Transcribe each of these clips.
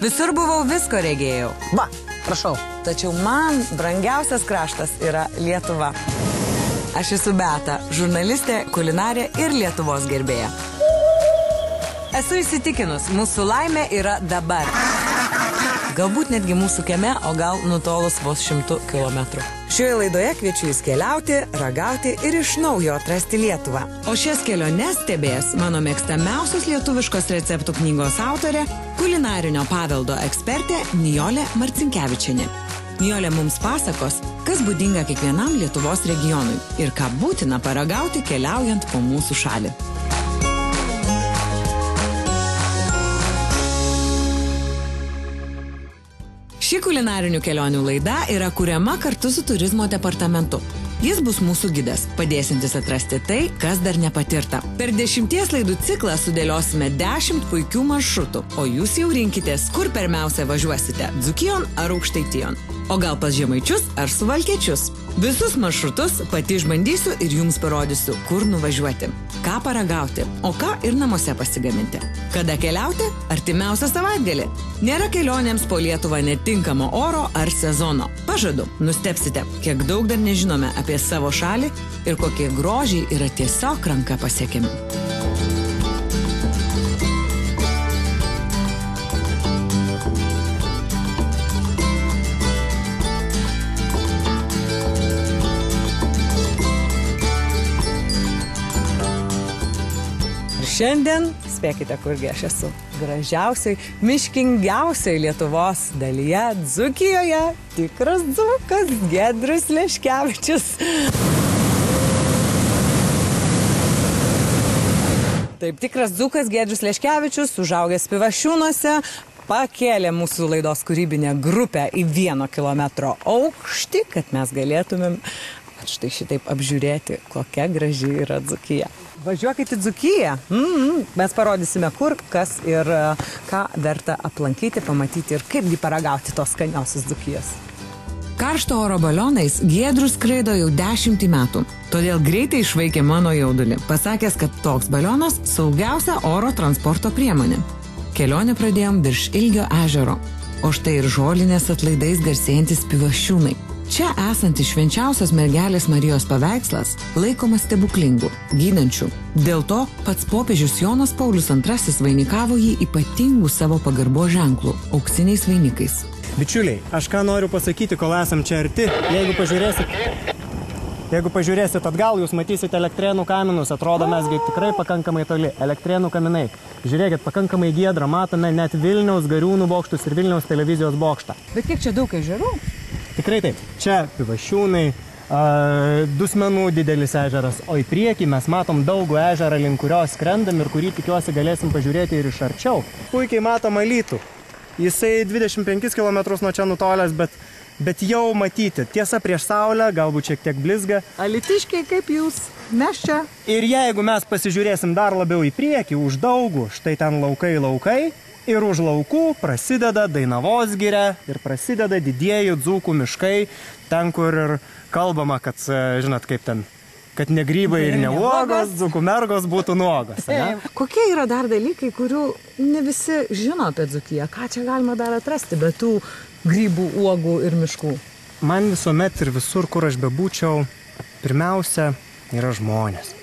Visur buvau, visko regėjau. Va, prašau. Tačiau man brangiausias kraštas yra Lietuva. Aš esu Beata, žurnalistė, kulinarė ir Lietuvos gerbėja. Esu įsitikinus, mūsų laimė yra dabar. Galbūt netgi mūsų kieme, o gal nutolus vos 100 kilometrų. Šioje laidoje kviečiu jūs keliauti, ragauti ir iš naujo atrasti Lietuvą. O šias keliones stebės mano mėgstamiausios lietuviškos receptų knygos autorė, kulinarinio paveldo ekspertė Nijolė Marcinkevičienė. Nijolė mums pasakos, kas būdinga kiekvienam Lietuvos regionui ir ką būtina paragauti keliaujant po mūsų šalį. Ši kulinarinių kelionių laida yra kuriama kartu su turizmo departamentu. Jis bus mūsų gidas, padėsintis atrasti tai, kas dar nepatirta. Per 10 laidų ciklą sudėliosime 10 puikių maršrutų, o jūs jau rinkitės, kur pirmiausia važiuosite – Dzūkijon ar Aukštaitijon. O gal pas Žemaičius ar Suvalkiečius. Visus maršrutus pati išbandysiu ir jums parodysiu, kur nuvažiuoti, ką paragauti, o ką ir namuose pasigaminti. Kada keliauti? Artimiausią savaitgalį. Nėra kelionėms po Lietuvą netinkamo oro ar sezono. Pažadu, nustebsite, kiek daug dar nežinome apie savo šalį ir kokie grožiai yra tiesiog ranka pasiekiami. Šiandien, spėkite, kurgi aš esu, gražiausiai, miškingiausiai Lietuvos dalyje, Dzūkijoje, tikras dzūkas Giedrius Leškevičius. Taip, tikras dzūkas Giedrius Leškevičius, užaugęs Pivašiūnuose, pakėlė mūsų laidos kūrybinę grupę į 1 kilometro aukštį, kad mes galėtumėm štai šitaip apžiūrėti, kokia graži yra Dzūkija. Važiuokite į Dzūkiją. Mes parodysime, kur, kas ir ką verta aplankyti, pamatyti ir kaipgi paragauti tos skaniausios Dzūkijos. Karšto oro balionais Giedrius skraido jau 10 metų, todėl greitai išvaikė mano jaudulį, pasakęs, kad toks balionas saugiausia oro transporto priemonė. Kelionę pradėjom virš Ilgio ežero, o štai ir žolinės atlaidais garsėjantis Pivašiūnai. Čia esantis švenčiausios mergelės Marijos paveikslas laikomas stebuklingu, gydančiu. Dėl to pats popiežius Jonas Paulius II vainikavo jį ypatingų savo pagarbo ženklų – auksiniais vainikais. Bičiuliai, aš ką noriu pasakyti, kol esam čia arti, jeigu pažiūrėsit atgal, jūs matysite Elektrėnų kaminus, atrodo mesgi tikrai pakankamai toli. Elektrėnų kaminai. Žiūrėkit, pakankamai giedra, matome net Vilniaus Gariūnų bokštus ir Vilniaus televizijos bokštą. Bet kiek čia daug ežerų? Tikrai taip. Čia Pivašiūnai, Dusmenų didelis ežeras, o į priekį mes matom Daugų ežerą, link kurios skrendam ir kurį tikiuosi galėsim pažiūrėti ir iš arčiau. Puikiai matom Alytų. Jisai 25 km nuo čia nutolęs, bet jau matyti. Tiesa, prieš saulę, galbūt šiek tiek blizga. Alytiškiai kaip jūs, mes čia. Ir jeigu mes pasižiūrėsim dar labiau į priekį, už Daugų, štai ten laukai, ir už laukų prasideda Dainavos giria ir prasideda didieji dzūkų miškai, ten, kur ir kalbama, kad, žinot, kaip ten, kad ne grybai ir ne uogos, dzūkų mergos būtų nuogos. Ne? Kokie yra dar dalykai, kurių ne visi žino apie Dzūkiją? Ką čia galima dar atrasti be tų grybų, uogų ir miškų? Man visuomet ir visur, kur aš bebūčiau, pirmiausia yra žmonės.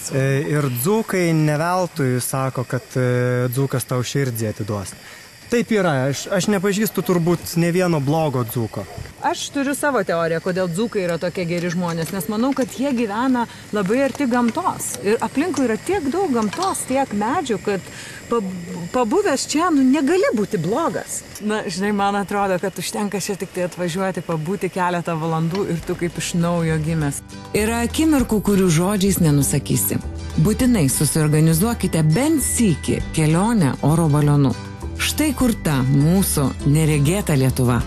Ir dzūkai neveltui sako, kad dzūkas tau širdį atiduos. Taip yra, aš nepažįstu turbūt ne vieno blogo dzūko. Aš turiu savo teoriją, kodėl dzūkai yra tokie geri žmonės, nes manau, kad jie gyvena labai arti gamtos. Ir aplinkui yra tiek daug gamtos, tiek medžių, kad pabuvęs čia, negali būti blogas. Na, žinai, man atrodo, kad užtenka čia tik tai atvažiuoti, pabūti keletą valandų ir tu kaip iš naujo gimęs. Yra akimirkų, kurių žodžiais nenusakysi. Būtinai susiorganizuokite bent sykį kelionę oro balionu. Štai kur ta mūsų neregėta Lietuva.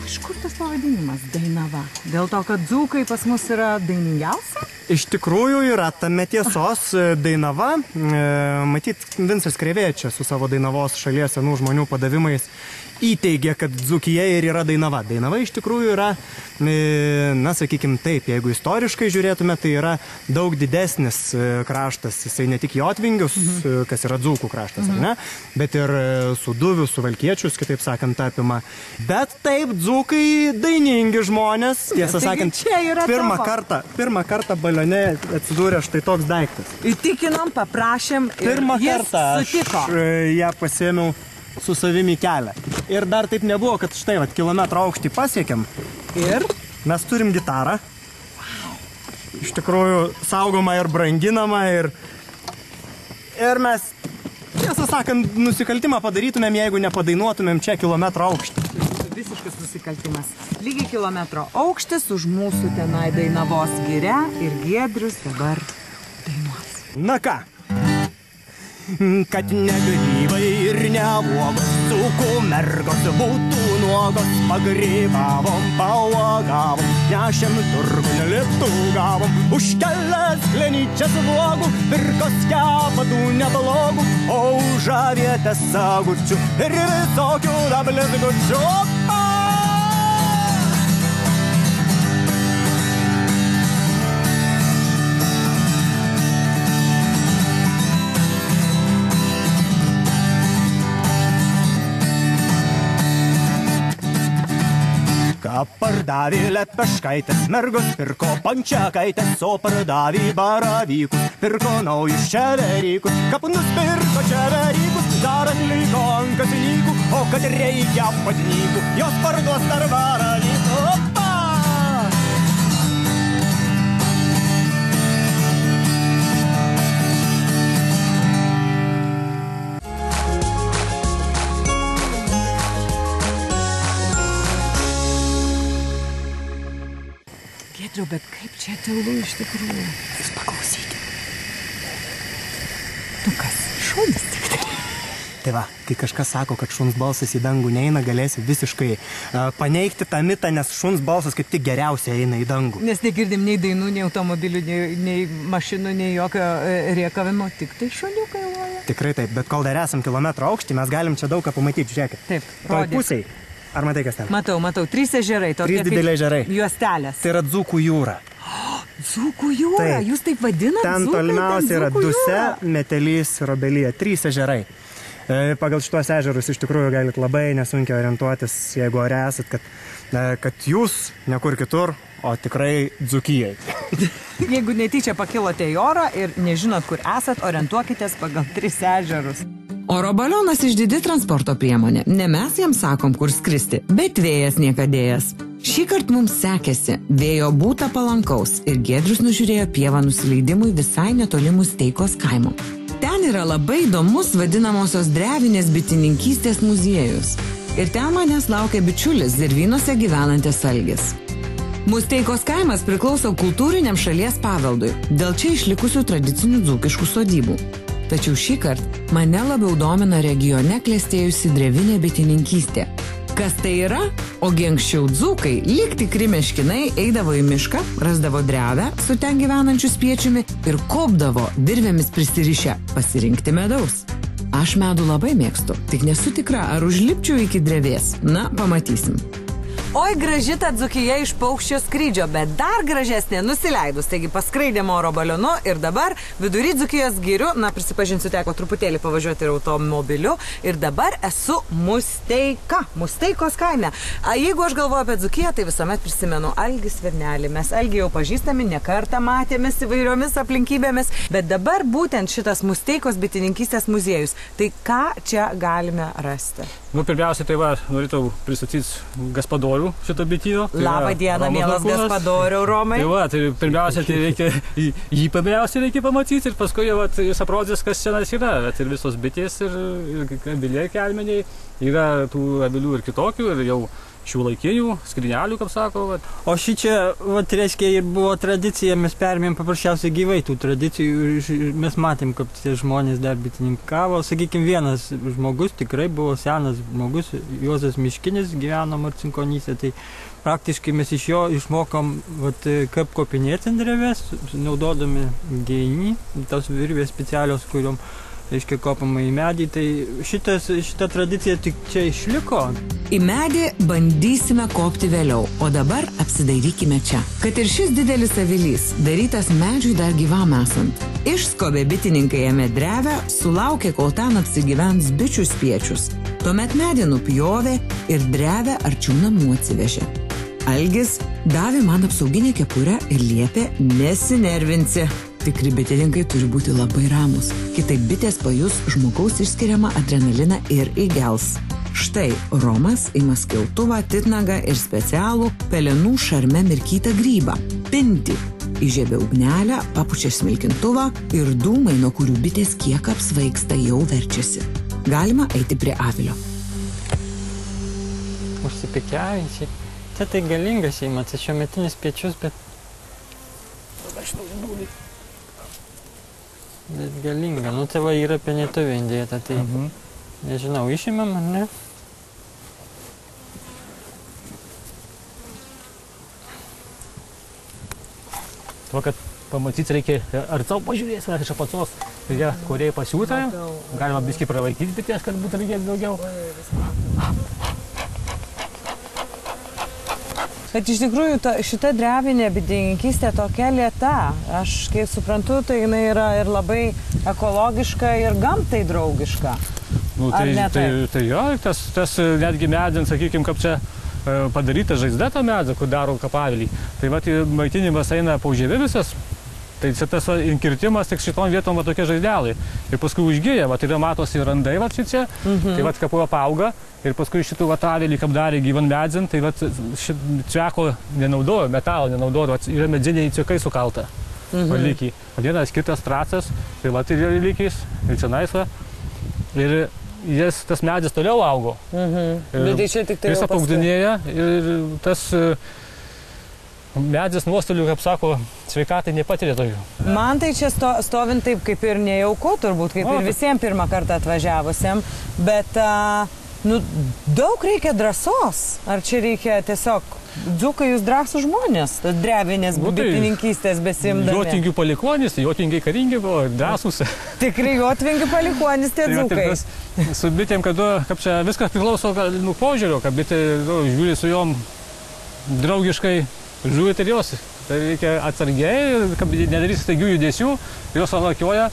Iš kur tas pavadinimas Dainava? Dėl to, kad dzūkai pas mus yra dainingiausia? Iš tikrųjų yra tame tiesos. Dainava, matyt, Vincas Krėvė čia su savo Dainavos šalies senų žmonių padavimais įteigia, kad Dzūkija ir yra Dainava. Dainava iš tikrųjų yra, na, sakykim taip, jeigu istoriškai žiūrėtume, tai yra daug didesnis kraštas. Jisai ne tik Jotvingius, kas yra Dzūkų kraštas, ne, bet ir Suduvius, Suvalkiečius, kitaip sakant, apima. Bet taip, Dzūkai dainingi žmonės. Tiesą sakant, pirmą kartą Balione atsidūrė štai toks daiktas. Įtikinom, paprašėm ir pirmą jis kartą sutiko. Aš ją pasėmiau su savimi kelią. Ir dar taip nebuvo, kad štai, kilometro aukštį pasiekėm. Ir? Mes turim gitarą. Iš tikrųjų, saugoma ir branginama. Ir mes, tiesą sakant, nusikaltimą padarytumėm, jeigu nepadainuotumėm čia kilometro aukštį. Visiškas nusikaltimas. Lygiai kilometro aukštis už mūsų tenai Dainavos giria ir Giedrius dabar dainuos. Na ką? Kad ne grybai ir ne uogos, dzūkų mergos būtų nuogos. Pagrybavom, pauogavom, nešėm turgun lietugavom. Už kelias klenyčias vlogų, pirkos kepadų neblogų, o už avietės sagučių ir visokių dablizgučių. Pardavė lepeškaitės mergos, pirko pančiakaitės, o pardavė baravykus, pirko naujus čeverikus, kapnus pirko čeverikus, dar atliko ant kasinykų, o kad reikia patnykų, jos parduos dar baravykų. Opa! Giedriau, bet kaip čia tylu iš tikrųjų? Jūs paklausykite. Tu kas, šunis tik tai? Tai va, kai kažkas sako, kad šuns balsas į dangų neina, galėsi visiškai paneigti tą mitą, nes šuns balsas kaip tik geriausiai eina į dangų. Nes negirdim nei dainų, nei automobilių, nei mašinų, nei jokio riekavimo, tik tai šuniukai loja. Tikrai taip, bet kol dar esam kilometro aukštį, mes galim čia daug ką pamatyti, žiūrėkit. Taip, toj rodyk. pusėj. Ar matai, kas ten? Matau, 3 ežerai. Trys dideliai ežerai. Juostelės. Tai yra Dzūkų jūra. Dzūkų jūra, Taip. jūs taip vadinat? Ten Dzūkai, tolimiausia yra Dzūkų Duse, jūra. Metelys ir Obelija. 3 ežerai. Pagal šitos ežerus iš tikrųjų galit labai nesunkiai orientuotis, jeigu ore esat, kad jūs nekur kitur, o tikrai Dzūkijai. Jeigu netyčia pakilote į orą ir nežinot, kur esat, orientuokitės pagal 3 ežerus. Oro balionas išdidi transporto priemonė. Ne mes jam sakom, kur skristi, bet vėjas niekadėjas. Šįkart mums sekėsi. Vėjo būta palankaus ir Giedrius nužiūrėjo pievą nusileidimui visai netoli Musteikos kaimo. Ten yra labai įdomus vadinamosios drevinės bitininkystės muziejus. Ir ten manęs laukia bičiulis Zirvynuose gyvenantis Algis. Musteikos kaimas priklauso kultūriniam šalies paveldui, dėl čia išlikusių tradicinių dzūkiškų sodybų. Tačiau šįkart mane labiau domina regione klestėjusi drevinė bitininkystė. Kas tai yra? Ogi anksčiau dzūkai, lyg tikri meškinai, eidavo į mišką, rasdavo drevę su ten gyvenančiu spiečiumi ir kopdavo virvėmis prisirišę pasirinkti medaus. Aš medų labai mėgstu, tik nesu tikra, ar užlipčiau iki drevės. Na, pamatysim. Oi, graži ta Dzūkija iš paukščio skrydžio, bet dar gražesnė nusileidus. Taigi paskraidėm oro balionu ir dabar vidury Dzūkijos girių, na, prisipažinsiu, teko truputėlį pavažiuoti ir automobiliu. Ir dabar esu Musteikos kaime. Jeigu aš galvoju apie Dzūkiją, tai visuomet prisimenu Algį Svirnelį. Mes Algį jau pažįstami, ne kartą matėmės įvairiomis aplinkybėmis, bet dabar būtent šitas Musteikos bitininkystės muziejus. Tai ką čia galime rasti? Nu, pirmiausia, tai va, norėčiau pristatyti Gaspadorių šito bityno. Labą dieną, mielas Gaspadorių, Romai. Tai va, tai pirmiausia, tai reikia, jį pirmiausia reikia pamatyti ir paskui va, jis aprodys, kas čia yra. Bet ir visos bitės ir aviliai kelmeniai, yra tų avilių ir kitokių ir jau šiuolaikinių skrynelių, kaip sako. Vat. O šičia, vat, reiškia, ir buvo tradicija, mes perėmėm paprasčiausiai gyvai tų tradicijų, mes matėm, kaip tie žmonės dar bitininkavo. Sakykime, vienas žmogus, tikrai buvo senas žmogus, Juozas Miškinis, gyveno Marcinkonyse, tai praktiškai mes iš jo išmokom, vat, kaip kopinėti ant drevės, naudodami geinį, tos virvės specialios, kuriuom, reiškia, kopama į medį, tai šita tradicija tik čia išliko. Į medį bandysime kopti vėliau, o dabar apsidairykime čia. Kad ir šis didelis avilys, darytas medžiui dar gyvam esant. Išskobė bitininkai jame drevę, sulaukė, kol ten apsigyvens bičių spiečius. Tuomet medį nupjovė ir drevę arčiau namų atsivežė. Algis davė man apsauginę kepurę ir liepė nesinervinsi. Tikri bitininkai turi būti labai ramus. Kitaip bitės pajus žmogaus išskiriamą adrenaliną ir įgels. Štai Romas ima skiltuvą, titnagą ir specialų pelenų šarme mirkytą grybą. Pintį. Įžiebė ugnelę, papučia smilkintuvą ir dūmai, nuo kurių bitės kiek apsvaigsta, jau verčiasi. Galima eiti prie avilio. Užsipikiaujančiai. Čia tai galinga šeima, čia šiuometinis piečius, bet galinga. Nu, tai va yra penėtuvė indėta, tai nežinau, išimam ar ne? Tuo, kad pamatyti reikia, ar tau pažiūrėsime, ar iš apačios, jie kuriai pasiūta, galima biskį pralaikyti bitės, kad būtų reikėti daugiau. Bet iš tikrųjų šita drevinė bitininkystė tokia lėta. Aš, kaip suprantu, tai jinai yra ir labai ekologiška ir gamtai draugiška. Nu, tai jo, tas netgi medžiant, sakykime, kaip čia padaryta žaizda tą medžią, kur daro kapavilį. Tai vat maitinimas eina paužėvi visas. Tai tas inkirtimas tik šitom vietom va tokie žaizdelai. Ir paskui užgyja, va tai matosi randai va čia. Tai va kapu apauga. Ir paskui šitų va avilį, kaip darė gyvan medžiant, tai va čeko nenaudojo, metalo nenaudojo. Yra medžiniai ciekai sukalta. Lygiai. Vienas kitas tracas, tai va ir lygis, ir čionais va. Ir tas medis toliau augo. Bet tai čia tik tai jis apaugdinėja ir tas medis nuostolių, kaip sako, sveikatai nepatiria tokių. Man tai čia stovint taip kaip ir nejauku, turbūt, kaip ir visiems pirmą kartą atvažiavusiam, bet daug reikia drąsos. Ar čia reikia tiesiog, dzūkai jūs drąsūs žmonės, drevinės bitininkystės besimdami? Jotvingių palikuonis, jotvingiai karingi buvo, drąsūs. Tikrai jotvingių palikuonis tie dzūkai. Su bitėm, kad čia viskas priklauso nuo požiūrio, kad bitė žiūri su jom draugiškai, žiūrėt ir jos. Tai reikia atsargiai, kad nedarys staigių judesių, jos alakioja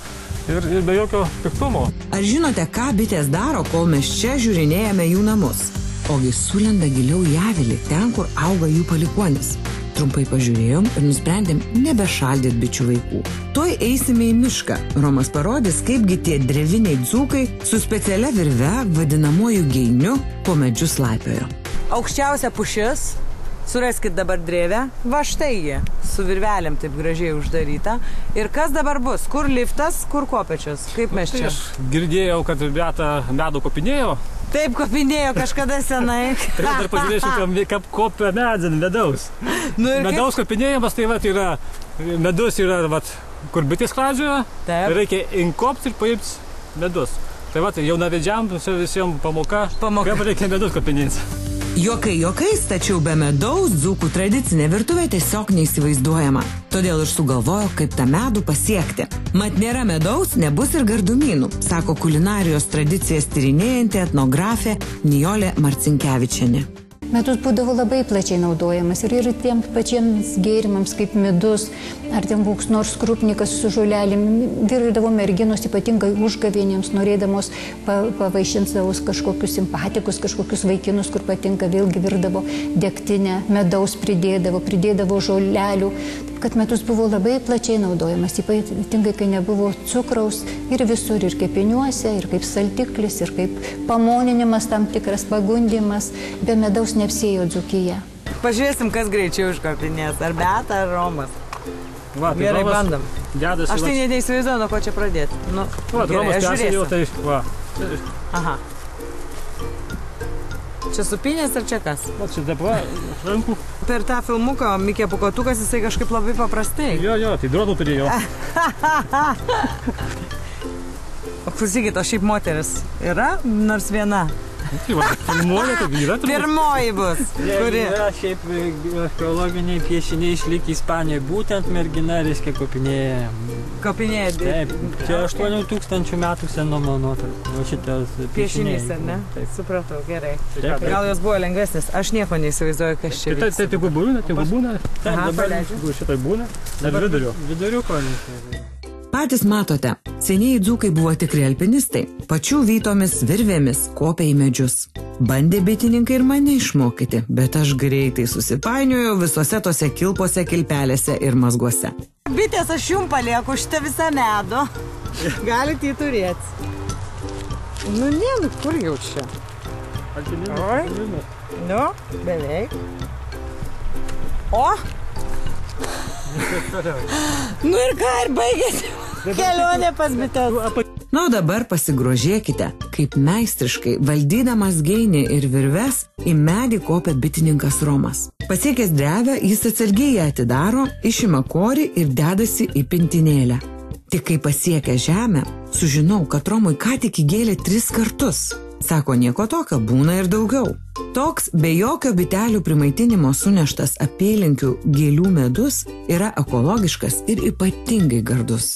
ir be jokio piktumo. Ar žinote, ką bitės daro, kol mes čia žiūrinėjame jų namus? Ogi sulenda giliau į avilį, ten, kur auga jų palikuonis. Trumpai pažiūrėjom ir nusprendėm nebešaldyti bičių vaikų. Tuoj eisime į mišką. Romas parodys, kaipgi tie dreviniai dzūkai su specialia virve, vadinamuoju geiniu, po medžius laipiojo. Aukščiausia pušis. Suraskit dabar drevę, va štai ji, su virvelėm taip gražiai uždaryta. Ir kas dabar bus? Kur liftas, kur kopečius? Kaip mes čia? Aš girdėjau, kad Beata medų kopinėjo. Taip, kopinėjo kažkada senai. Tai dar pažiūrėsiu, kaip kopia medį medaus. Medaus kopinėjimas, tai vat yra, medus yra, vat, kur bitės skladžioja, reikia inkopti ir paimti medus. Tai vat, jaunavedžiam visiems pamoka, kaip reikia medus kopinėti. Juokai juokais, tačiau be medaus dzūkų tradicinė virtuvė tiesiog neįsivaizduojama. Todėl ir sugalvojo, kaip tą medų pasiekti. Mat nėra medaus, nebus ir gardumynų, sako kulinarijos tradicijas tyrinėjanti etnografė Nijolė Marcinkevičienė. Medus būdavo labai plačiai naudojamas ir tiems pačiems gėrimams kaip medus, ar ten koks nors krupnikas su žolelėm. Virdavo merginos ypatingai užgavėnėms, norėdamos pavaišinti savo kažkokius simpatikus, kažkokius vaikinus, kur patinka, vėlgi virdavo degtinę, medaus pridėdavo žolelių. Taip, kad medus buvo labai plačiai naudojamas, ypatingai kai nebuvo cukraus ir visur, ir kepiniuose, ir kaip saltiklis, ir kaip pamoninimas, tam tikras pagundimas. Be medaus neapsėjo Dzūkija. Pažiūrėsim, kas greičiau užkopinės, ar Beata, ar Romas. Va, tai gerai, Romas bandom. Dedasi, aš tai neįsivaizduoju, nuo ko čia pradėti. Nu, va, gerai, Romas aš žiūrėsiu. jau tai, va. Aha. Čia supinės ar čia kas? O čia dabar rankų. Per tą filmuką Mikė Pūkuotukas jisai kažkaip labai paprastai. Jo, tai dronų turėjo. O klausykit, o šiaip moteris yra nors viena? Tai va, filmuoja, tai vyra turbūt. Pirmoji bus. Kuri? Yra šiaip archeologiniai piešiniai išlikę Ispanijoje, būtent mergina, reiškia, kopinėja. Kopinėja. Taip, čia 8000 metų senumo nuotraukų. O šitas Piešinys, ar ne? Taip, supratau, gerai. Taip. Gal jos buvo lengvesnis, aš nieko neįsivaizduoju, kas čia vyksta. Tai tegu būna. Aha, paleidžiu. Šitai būna. Dar viduriu. Viduriuko. Patys matote, senieji dzūkai buvo tikri alpinistai, pačių vytomis virvėmis kopė į medžius. Bandė bitininkai ir mane išmokyti, bet aš greitai susipainiojau visose tose kilpose, kilpelėse ir mazguose. Bitės, aš jums palieku šitą visą medų. Galite jį turėti. Nu, kur jau čia? Alpinizmas. Nu, beveik. O? Nu ir ką, ir baigėsi kelionė pas bites. Na, o dabar pasigrožėkite, kaip meistriškai, valdydamas geinį ir virves, į medį kopia bitininkas Romas. Pasiekęs drevę, jis atsargiai ją atidaro, išima korį ir dedasi į pintinėlę. Tik kai pasiekia žemę, sužinau, kad Romui ką tik įgėlė 3 kartus. Sako, nieko tokio, būna ir daugiau. Toks be jokio bitelių primaitinimo suneštas apylinkių gėlių medus yra ekologiškas ir ypatingai gardus.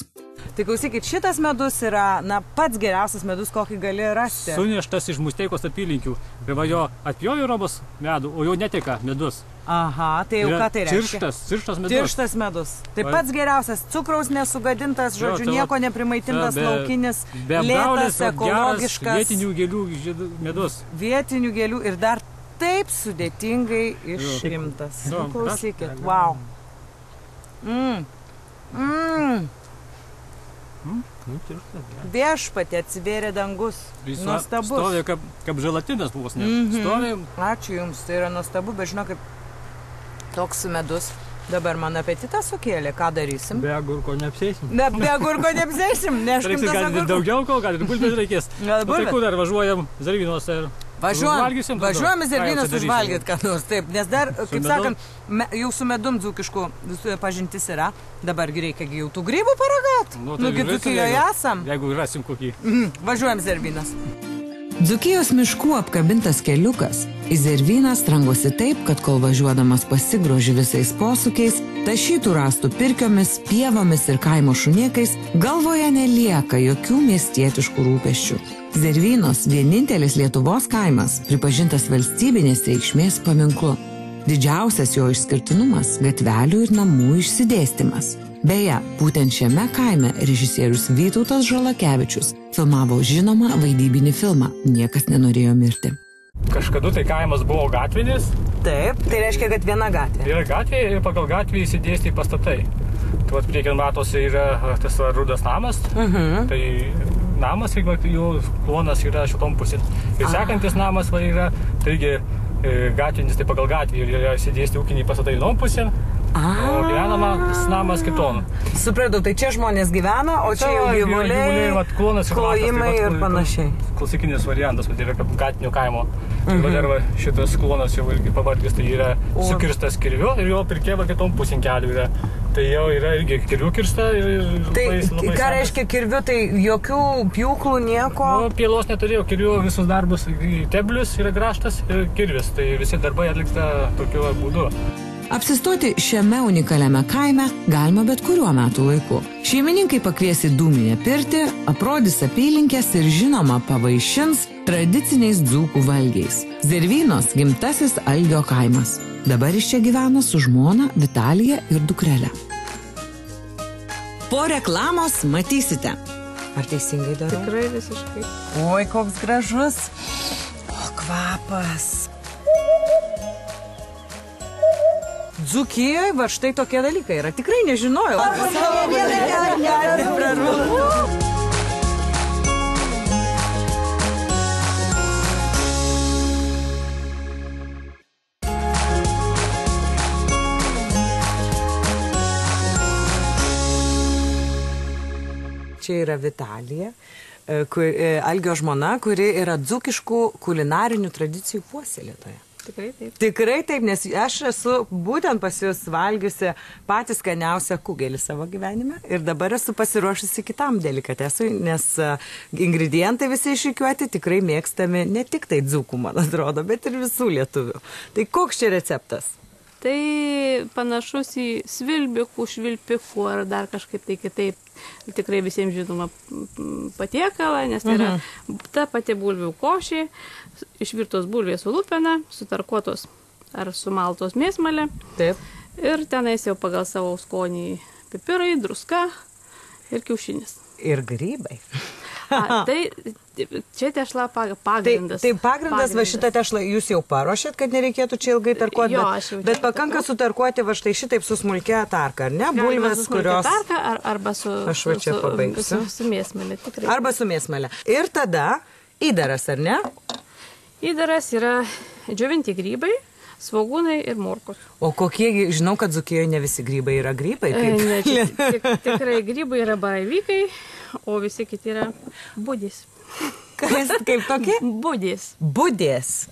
Tai klausykit, šitas medus yra, pats geriausias medus, kokį gali rasti. Suneštas iš Musteikos apylinkių. Ir va jo atpjovė Romas medų, o jo neteka medus. Aha, tai jau ką tai reiškia? Tirštas medus. Tirštas medus. Tai pats geriausias, cukraus nesugadintas, žodžiu, nieko neprimaitintas, laukinis, lėtas, ekologiškas. Vietinių gėlių medus. Vietinių gėlių ir dar taip sudėtingai išimtas. Klausykit, wow. Viešpatė atsivėrė dangus. Nuostabus. Stovė kaip želatinas buvo. Ačiū Jums, tai yra nuostabu, bet žinokit, toks medus. Dabar man apetitą sukėlė, ką darysim? Be agurko neapsėsim. Be agurko neapsėsim, neškim tas agurko. Daugiau ko, gal ir bulbės reikės. Tai kur dar važiuojam Zervynuose ir... Važiuojam į Zervynus užvalgyt ką nors, taip, nes dar, kaip sakant, jau su medum dzūkišku pažintis yra, dabargi reikia jau tų grybų paragauti. Nugi Dzūkijoje esam. Jeigu rasim kokį. Važiuojam Zervynas. Dzūkijos miškų apkabintas keliukas į Zervyną strangosi taip, kad kol važiuodamas pasigroži visais posūkiais, tašytų rastų pirkiomis, pievomis ir kaimo šuniekais, galvoje nelieka jokių miestietiškų rūpesčių. Zervynos vienintelis Lietuvos kaimas, pripažintas valstybinės reikšmės paminklu. Didžiausias jo išskirtinumas – gatvelių ir namų išsidėstymas. Beje, būtent šiame kaime režisierius Vytautas Žalakevičius filmavo žinomą vaidybinį filmą „Niekas nenorėjo mirti“. Kažkada tai kaimas buvo gatvinis. Taip, tai reiškia, kad viena gatvė. Yra gatvė ir pagal gatvį įsidėstė pastatai. Tai vat priekin matosi yra tas rudas namas. Tai namas, jo klonas yra šitom pusėn. Ir sekantis namas yra, taigi gatvinis, tai pagal gatvį yra įsidėstė ūkiniai pastatai vienom pusėn. O gyvenamas namas kiton. Supratau, tai čia žmonės gyvena, o čia jau gyvuliai, klojimai ir panašiai. Klasikinis variantas, tai yra kaip gatinio kaimo. Dar šitas klonas jau irgi pavardis, tai yra sukirstas kirviu ir jo pirkėva kitom pusėn kelių yra. Tai jau yra irgi kirviu kirsta. Tai ką reiškia kirviu, tai jokių pjūklų, nieko? Pielos neturėjau, kirviu visus darbus, teblius yra grąžtas ir kirvis, tai visi darbai atlikta tokiu būdu. Apsistoti šiame unikaliame kaime galima bet kuriuo metų laiku. Šeimininkai pakvies į dūminę pirtį, aprodys apylinkės ir žinoma pavaišins tradiciniais dzūkų valgiais. Zervynos gimtasis Algio kaimas. Dabar iš čia gyvena su žmona Vitalija ir dukrele. Po reklamos matysite. Ar teisingai darau? Tikrai visiškai. Oi, koks gražus. O, kvapas. Dzūkijoje va štai tokie dalykai yra. Tikrai nežinojau. Čia yra Vitalija. Algio žmona, kuri yra dzūkiškų kulinarinių tradicijų puoselėtoja. Tikrai taip. Tikrai taip, nes aš esu būtent pas jūs valgiusi patį skaniausią kugelį savo gyvenime ir dabar esu pasiruošusi kitam delikatesui, nes ingredientai visi išrikiuoti tikrai mėgstami ne tik tai dzūkų, man atrodo, bet ir visų lietuvių. Tai koks čia receptas? Tai panašus į svilbikų, švilpikų ar dar kažkaip tai kitaip. Tikrai visiems žinoma patiekalą, nes tai yra ta pati bulvių košė, išvirtos bulvės su lupena, sutarkuotos ar sumaltos mėsmalė. Taip. Ir tenais jau pagal savo skonį pipirai, druska ir kiaušinis. Ir grybai. Tai čia tešla pagrindas. Tai pagrindas, va šitą tešlą jūs jau paruošėt, kad nereikėtų čia ilgai tarkuoti, Jo, bet pakanka sutarkuoti va štai šitaip su smulkia tarka, ar ne? Bulvės, kurios... Tarka, arba su, Aš va čia pabaigsiu. su mėsmalė, tikrai. Arba su mėsmalė. Ir tada įdaras, ar ne? Įdaras yra džiovinti grybai, svogūnai ir morkos. O kokie, žinau, kad Dzūkijoje ne visi grybai yra grybai. Ne, tikrai grybai yra baravykai, o visi kiti yra budės. Kas, kaip tokie? Budės. Budės.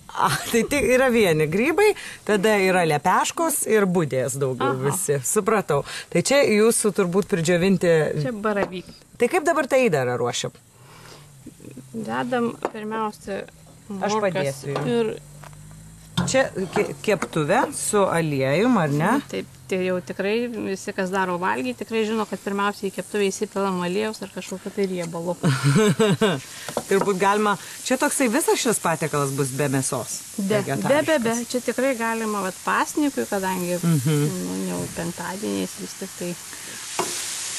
Tai yra vieni grybai, tada yra lepeškos ir budės daugiau visi. Supratau. Tai čia jūsų turbūt pridžiovinti... Čia baravykai. Tai kaip dabar tą įdarą ruošiam? Dedam pirmiausia morkas. Aš padėsiu jums. Ir čia keptuvė su aliejum, ar ne? taip, tai jau tikrai visi, kas daro valgį, tikrai žino, kad pirmiausiai į keptuvę įsipilam aliejaus ar kažkokio tai riebalo. Turbūt galima, čia toksai visas šis patiekalas bus be mėsos. Be. Čia tikrai galima pasnikui, kadangi jau penktadieniais vis tik tai.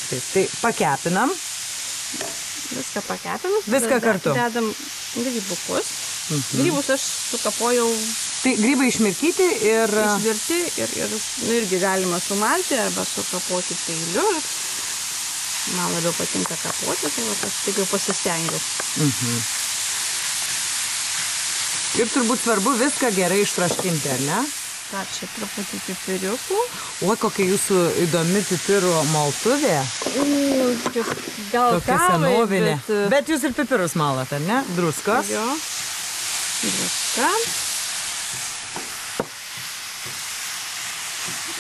Taip, tai pakepinam. Viską pakepinam. Viską kartu. Dedam grybukus. Grybus aš sukapojau. Tai grybai išmirkyti ir... Išvirti ir irgi galima sumalti arba sukapoti peiliu. Man labiau patinka kapoti, tai aš tik jau pasistengiu. Ir turbūt svarbu viską gerai ištraškinti, ar ne? Dar čia truputį pipiriukų. O, kokia jūsų įdomi pipirų maltuvė. Gal tokia senovinė. Bet jūs ir pipirus malat, ar ne? Druskos. Jo. Druska.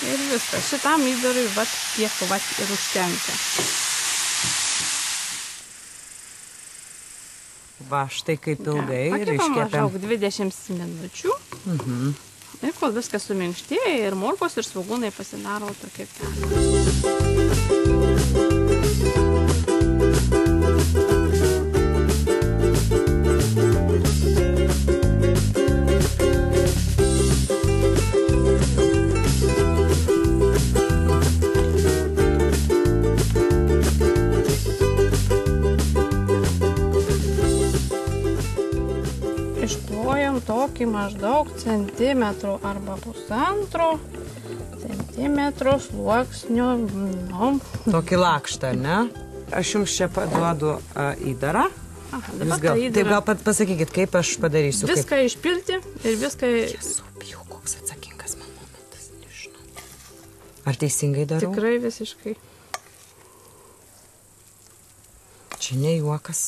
Ir viskas. Šitam įdarui tiek ir užtenka. Va, štai kaip ilgai ir iškepėm. iškepėm. 20 minučių. Ir kol viskas suminkštėja ir morkos ir svogūnai pasidaro tokie išklojam tokį maždaug centimetrų arba pusantro centimetro sluoksnio. Tokį lakštą, ne? Aš jums čia paduodu įdarą. Dabar tą įdarą. Taip, gal pasakykit, kaip aš padarysiu. Viską išpilti ir viską... Jesu, bijau, koks atsakingas man momentas, nežinau. Ar teisingai darau? Tikrai visiškai. Čia ne juokas.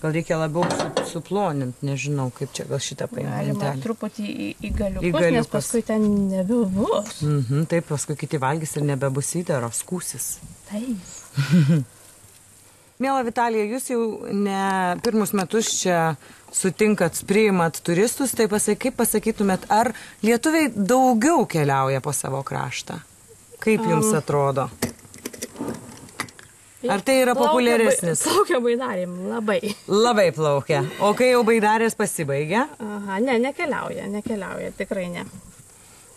Gal reikia labiau suplonint, nežinau, kaip čia, gal šitą paimti. Galima truputį į galiukus, nes paskui ten nebebus. Taip, paskui kiti valgys ir nebebus įdaro, skūsis. Taip. Miela Vitalija, jūs jau ne pirmus metus čia sutinkat, priimat turistus, tai kaip pasakytumėt, ar lietuviai daugiau keliauja po savo kraštą? Kaip jums atrodo? Ar tai yra populiaresnis? Plaukia baidarėm, labai. Labai plaukia. O kai jau baidarės pasibaigia? Nekeliauja, tikrai ne.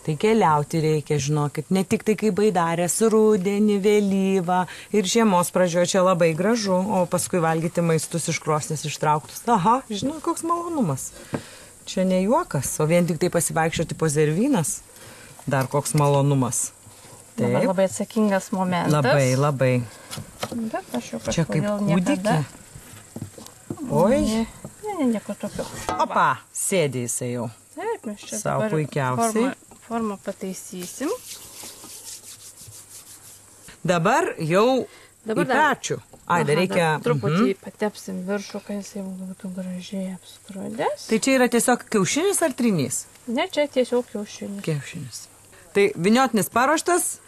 Tai keliauti reikia, žinokit, ne tik tai kai baidarės, rudenį, vėlyvą ir žiemos pradžioje čia labai gražu, o paskui valgyti maistus iš krosnės ištrauktus. Aha, žinau, koks malonumas. Čia ne juokas, o vien tik tai pasivaikščioti po zervynas. Dar koks malonumas. Dabar labai atsakingas momentas. Labai. Bet aš jau čia kaip kūdikė. Oi. Ne, nieko tokio. Opa, sėdė jisai jau. Taip, mes čia Sau puikiausiai. Formą pataisysim. Dabar jau į pečių. Ai, dar reikia... Truputį patepsim viršų, kad jisai būtų gražiai apskrudęs. Tai čia yra tiesiog kiaušinis ar trinys? Ne, čia tiesiog kiaušinis. Kiaušinis. Tai vyniotinis paruoštas.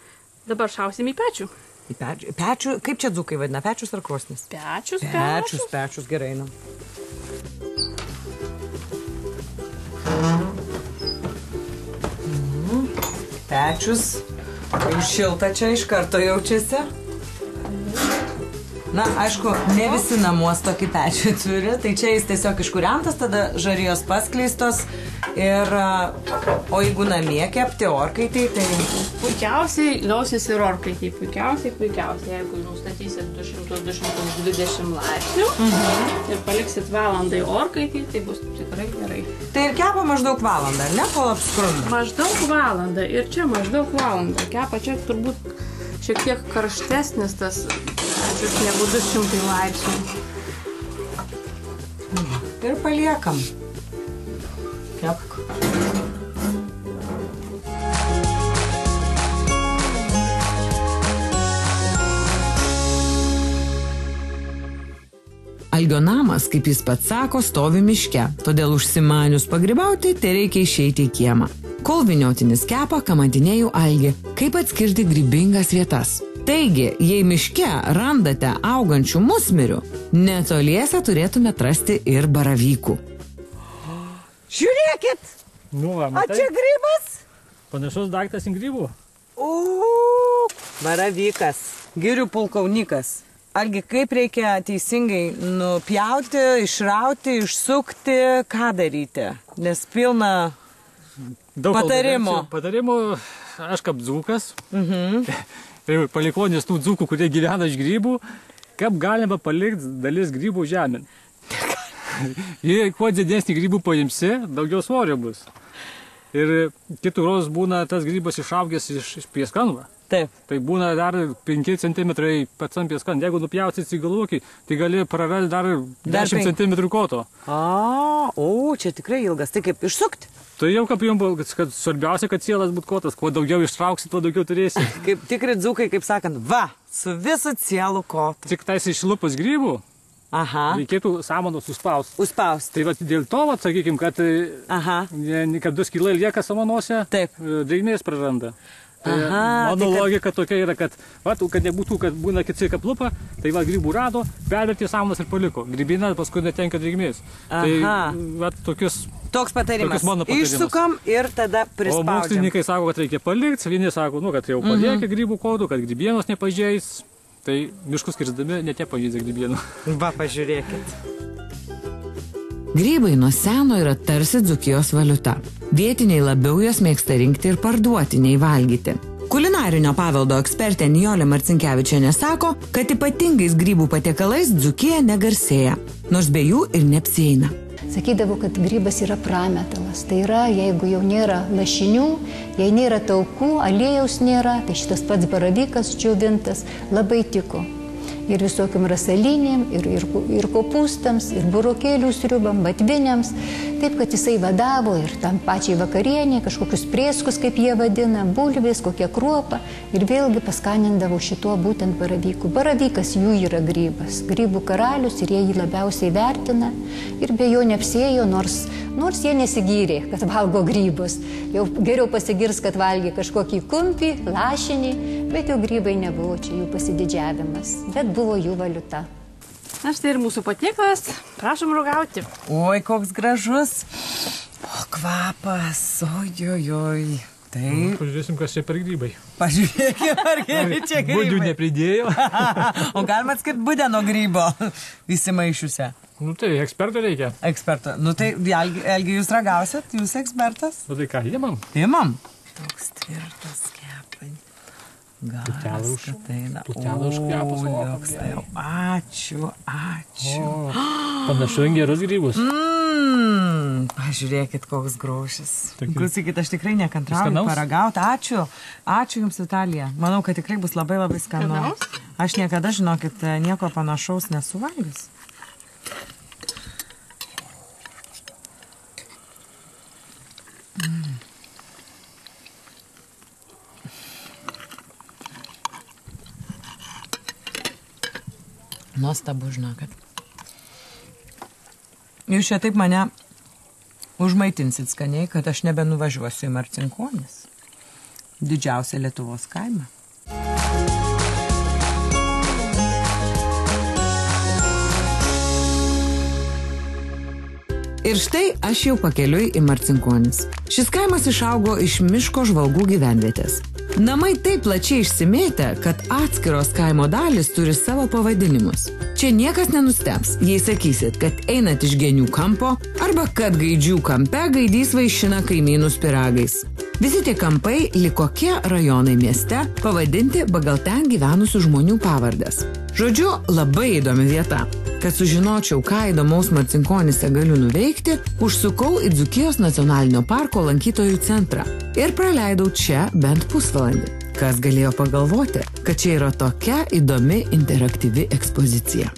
Dabar šausim į pečių. Į pečių. Kaip čia dzūkai vadina? Pečius ar krosnis? Pečius. Gerai, einam. Pečius. Jau šilta čia iš karto jaučiasi. Na, aišku, ne visi namuos tokį pečių turi, tai čia jis tiesiog iškūrentas, tada žarijos paskleistos ir, o jeigu namie kepti orkaitį, tai... Puikiausiai liausis ir orkaitį, puikiausiai, jeigu nustatysit 200-220 laipsnių ir paliksit valandai orkaitį, tai bus tikrai gerai. Tai ir kepa maždaug valandą, ar ne, kol apskrunda? Maždaug valandą ir čia maždaug valandą. Kepa čia turbūt šiek tiek karštesnis tas pečius negu 200 laipsnių. Ir paliekam. Kepk. Algio namas, kaip jis pats sako, stovi miške, todėl užsimanius pagrybauti, tai reikia išeiti į kiemą. Kol vyniotinis kepa, kamantinėjau Algį, kaip atskirti grybingas vietas. Taigi, jei miške randate augančių musmirių, netoliese turėtume rasti ir baravykų. Žiūrėkit! Nu, va, A matai? čia grybas? Panašus daiktas į grybų. Baravykas. Girių pulkaunykas. Algi, kaip reikia teisingai nupjauti, išrauti, išsukti, ką daryti? Nes pilna patarimų. Patarimų, aš kaip dzūkas. Tai palikonis tų dzūkų, kurie gyvena iš grybų, kaip galima palikti dalis grybų žemėn. Jei kuo didesnį grybų paimsi, daugiau svorio bus. Ir kitur būna tas grybas išaugęs iš pieskanvą. Taip. Tai būna dar 5 cm pačiam pieskan. Jeigu nupjausit į galvokį, tai gali prarasti dar 10 cm koto. Čia tikrai ilgas. Tai kaip išsukti? Tai jau kaip jums, kad svarbiausia, kad sielas būtų kotas. Kuo daugiau ištrauksit, tuo daugiau turėsit. Kaip tikri dzūkai, kaip sakant, va, su visu cielu kotu. Tik tais išlupus grybų, reikėtų samanų suspausti. Užspausti. Tai va, dėl to, va, sakykime, kad kad 2 kilai lieka samanose, drėgmės praranda. Tai mano logika tokia yra, kad nebūtų, kad būna kiti kaplupa, tai va, grybų rado, pervertė samanas ir paliko. Grybina paskui netenka drėgmės. Tai va, Toks patarimas. Mano patarimas. Išsukam ir tada prispaudžiam. O mokslininkai sako, kad reikia palikti, vieni sako, kad jau paliekė grybų kodų, kad grybienos nepažeis. Tai miškus kirzdami net nepažeidžia grybienų. Va, pažiūrėkit. Grybai nuo seno yra tarsi Dzūkijos valiuta. Vietiniai labiau jos mėgsta rinkti ir parduoti, nei valgyti. Kulinarinio paveldo ekspertė Nijolė Marcinkevičienė sako, kad ypatingais grybų patiekalais Dzūkija negarsėja, nors be jų ir neapsieina. Sakydavo, kad grybas yra prametalas. Tai yra, jeigu jau nėra lašinių, jei nėra taukų, aliejaus nėra, tai šitas pats baravykas džiovintas labai tiko. Ir visokiam rasalinėm, ir kopūstams, ir burokėlių sriubam, batviniams. Taip, kad jisai vadavo ir tam pačiai vakarienė, kažkokius prieskus, kaip jie vadina, bulvės, kokia kruopa. Ir vėlgi paskanindavo šituo būtent baravyku. Baravykas jų yra grybas, grybų karalius ir jie jį labiausiai vertina. Ir be jo neapsėjo, nors jie nesigyrė, kad valgo grybus. Jau geriau pasigirs, kad valgė kažkokį kumpį, lašinį, bet jau grybai nebuvo, čia jų pasididžiavimas. Bet buvo jų valiuta. Na štai ir mūsų patieklas. Prašom ragauti. Oi, koks gražus. O, kvapas. Ojojoj. Taip. Pažiūrėsim, kas čia per grybai. Pažiūrėkime, ar geri čia grybai. Budių nepridėjo. O galima atskirti budę nuo grybo įsimaišiusią. Nu tai, eksperto reikia. Eksperto. Nu tai, Elgi, jūs ragausit? Jūs ekspertas? Nu tai ką, imam? Imam. Toks tvirtas kepai. Garas, kad eina. Putelą užkepus. Ačiū. Panašu į gerus grybus. Pažiūrėkit, koks grožis. Tokių. Klausykit, aš tikrai nekantrauju paragauti. Ačiū. Ačiū Jums, Vitalija. Manau, kad tikrai bus labai labai skanu. Aš niekada, žinokit, nieko panašaus nesuvalgius. Nuostabu, žinokit. Jūs čia taip mane užmaitinsit skaniai, kad aš nebenuvažiuosiu į Marcinkonis. Didžiausia Lietuvos kaimą. Ir štai aš jau pakeliui į Marcinkonis. Šis kaimas išaugo iš miško žvalgų gyvenvietės. Namai taip plačiai išsimėtę, kad atskiros kaimo dalis turi savo pavadinimus. Čia niekas nenusteps, jei sakysit, kad einat iš Genių kampo arba kad Gaidžių kampe gaidys vaišina kaimynus pyragais. Visi tie kampai lyg kokie rajonai mieste pavadinti pagal ten gyvenusių žmonių pavardės. Žodžiu, labai įdomi vieta. Kad sužinočiau, ką įdomaus Marcinkonise galiu nuveikti, užsukau į Dzūkijos nacionalinio parko lankytojų centrą ir praleidau čia bent pusvalandį. Kas galėjo pagalvoti, kad čia yra tokia įdomi interaktyvi ekspozicija.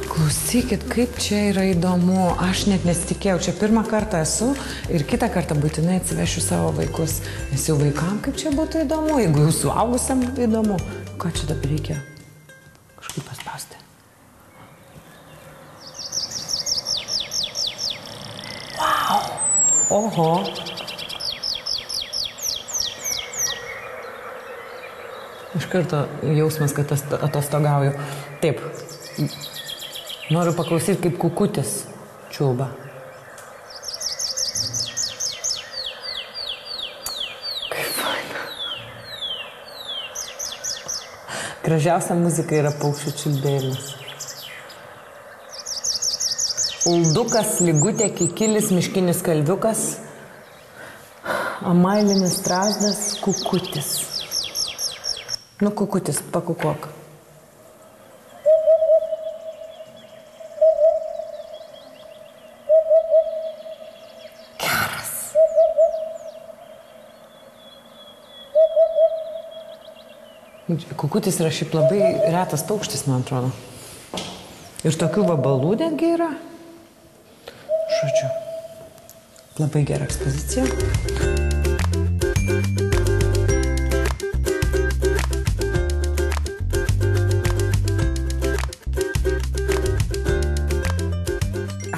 Klausykit, kaip čia yra įdomu. Aš net nesitikėjau, čia pirmą kartą esu ir kitą kartą būtinai atsivešiu savo vaikus. Nes jau vaikam kaip čia būtų įdomu, jeigu jau suaugusiam įdomu. Ką čia dabar reikia? Kažkaip paspausti. Wow! Oho! Iš karto jausmas, kad atostogauju. Taip. Noriu paklausyti, kaip kukutis čiulba. Kaip faina. Gražiausia muzika yra paukščių čiulbėjimas. Uldukas, ligutė, kikilis, miškinis kalviukas, amailinis strazdas, kukutis. Nu, kukutis, pakukok. Geras. Kukutis yra šiaip labai retas paukštis, man atrodo. Ir tokių vabalų netgi yra. Žodžiu, labai gera ekspozicija.